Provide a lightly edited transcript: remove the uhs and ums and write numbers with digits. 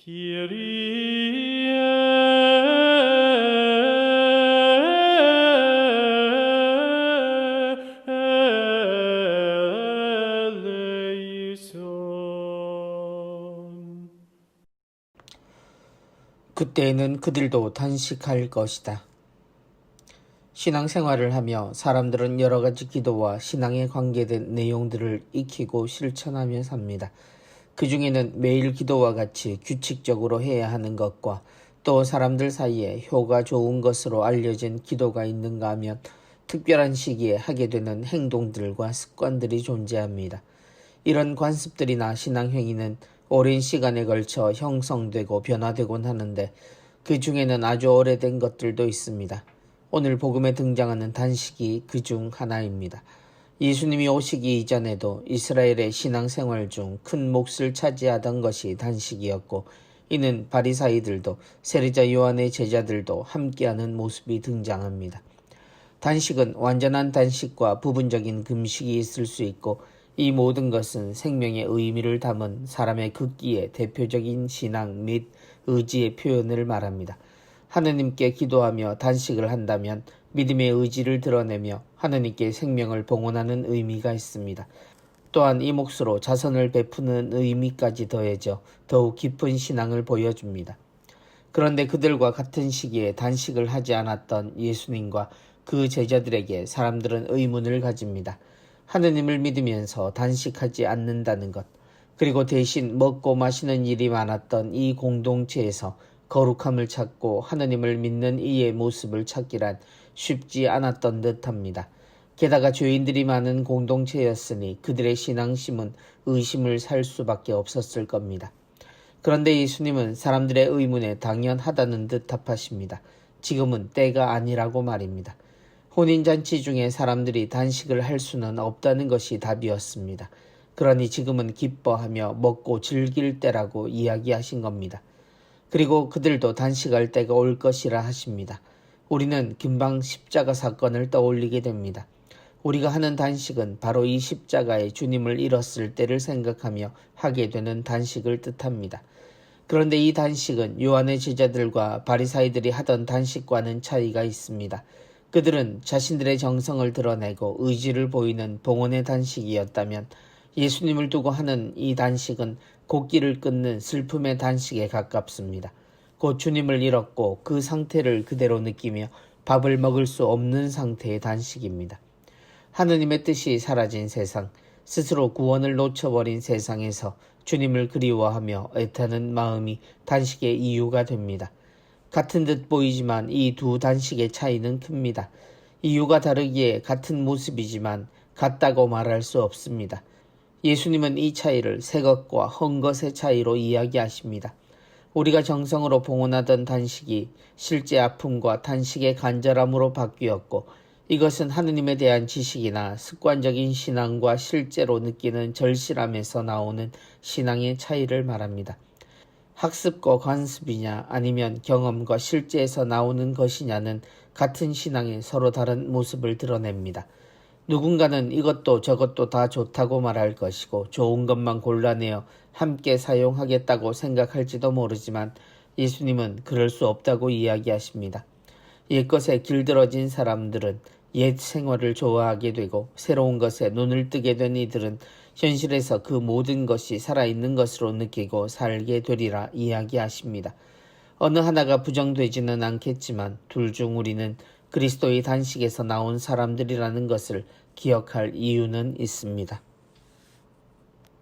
Kyrie eleison. 그때에는 그들도 단식할 것이다. 신앙생활을 하며 사람들은 여러 가지 기도와 신앙에 관계된 내용들을 익히고 실천하며 삽니다. 그 중에는 매일 기도와 같이 규칙적으로 해야 하는 것과 또 사람들 사이에 효과 좋은 것으로 알려진 기도가 있는가 하면 특별한 시기에 하게 되는 행동들과 습관들이 존재합니다. 이런 관습들이나 신앙행위는 오랜 시간에 걸쳐 형성되고 변화되곤 하는데 그 중에는 아주 오래된 것들도 있습니다. 오늘 복음에 등장하는 단식이 그 중 하나입니다. 예수님이 오시기 이전에도 이스라엘의 신앙생활 중 큰 몫을 차지하던 것이 단식이었고 이는 바리사이들도 세리자 요한의 제자들도 함께하는 모습이 등장합니다. 단식은 완전한 단식과 부분적인 금식이 있을 수 있고 이 모든 것은 생명의 의미를 담은 사람의 극기의 대표적인 신앙 및 의지의 표현을 말합니다. 하느님께 기도하며 단식을 한다면 믿음의 의지를 드러내며 하느님께 생명을 봉헌하는 의미가 있습니다. 또한 이 몫으로 자선을 베푸는 의미까지 더해져 더욱 깊은 신앙을 보여줍니다. 그런데 그들과 같은 시기에 단식을 하지 않았던 예수님과 그 제자들에게 사람들은 의문을 가집니다. 하느님을 믿으면서 단식하지 않는다는 것, 그리고 대신 먹고 마시는 일이 많았던 이 공동체에서 거룩함을 찾고 하느님을 믿는 이의 모습을 찾기란 쉽지 않았던 듯합니다. 게다가 죄인들이 많은 공동체였으니 그들의 신앙심은 의심을 살 수밖에 없었을 겁니다. 그런데 예수님은 사람들의 의문에 당연하다는 듯 답하십니다. 지금은 때가 아니라고 말입니다. 혼인잔치 중에 사람들이 단식을 할 수는 없다는 것이 답이었습니다. 그러니 지금은 기뻐하며 먹고 즐길 때라고 이야기하신 겁니다. 그리고 그들도 단식할 때가 올 것이라 하십니다. 우리는 금방 십자가 사건을 떠올리게 됩니다. 우리가 하는 단식은 바로 이 십자가의 주님을 잃었을 때를 생각하며 하게 되는 단식을 뜻합니다. 그런데 이 단식은 요한의 제자들과 바리사이들이 하던 단식과는 차이가 있습니다. 그들은 자신들의 정성을 드러내고 의지를 보이는 봉헌의 단식이었다면 예수님을 두고 하는 이 단식은 곡기를 끊는 슬픔의 단식에 가깝습니다. 곧 주님을 잃었고 그 상태를 그대로 느끼며 밥을 먹을 수 없는 상태의 단식입니다. 하느님의 뜻이 사라진 세상, 스스로 구원을 놓쳐버린 세상에서 주님을 그리워하며 애타는 마음이 단식의 이유가 됩니다. 같은 듯 보이지만 이 두 단식의 차이는 큽니다. 이유가 다르기에 같은 모습이지만 같다고 말할 수 없습니다. 예수님은 이 차이를 새 것과 헛 것의 차이로 이야기하십니다. 우리가 정성으로 봉헌하던 단식이 실제 아픔과 단식의 간절함으로 바뀌었고 이것은 하느님에 대한 지식이나 습관적인 신앙과 실제로 느끼는 절실함에서 나오는 신앙의 차이를 말합니다. 학습과 관습이냐 아니면 경험과 실제에서 나오는 것이냐는 같은 신앙의 서로 다른 모습을 드러냅니다. 누군가는 이것도 저것도 다 좋다고 말할 것이고 좋은 것만 골라내어 함께 사용하겠다고 생각할지도 모르지만 예수님은 그럴 수 없다고 이야기하십니다. 옛것에 길들어진 사람들은 옛 생활을 좋아하게 되고 새로운 것에 눈을 뜨게 된 이들은 현실에서 그 모든 것이 살아있는 것으로 느끼고 살게 되리라 이야기하십니다. 어느 하나가 부정되지는 않겠지만 둘 중 우리는 그리스도의 단식에서 나온 사람들이라는 것을 기억할 이유는 있습니다.